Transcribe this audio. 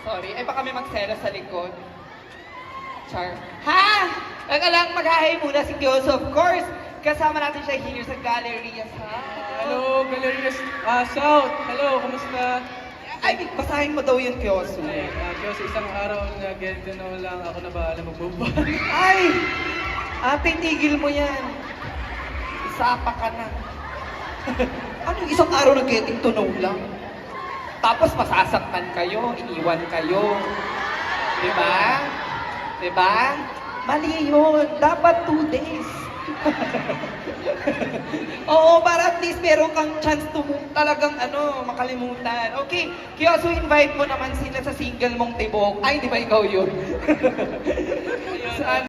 Sorry. Ay, baka may magsela sa likod. Char. Ha! Teka lang, mag-hi muna si Kyoso, of course. Kasama natin siya here sa Galleria South. Hello, Galleria South. Hello, kumusta? Ay, basahin mo daw yung Kyoso. Ay, Diyos, isang araw na ganito na lang ako na bahala magbubuhay. Ay! Ate, tigil mo yan. Isapa ka na. Anong isang araw na getting to know lang? Tapos masasaktan kayo, iniwan kayo. Diba? Diba? Mali yun. Dapat 2 days. Oo, para at least meron kang chance to talagang makalimutan. Okay, Kyoso, invite mo naman sila sa single mong tibok. Ay, di ba ikaw yun? Saan?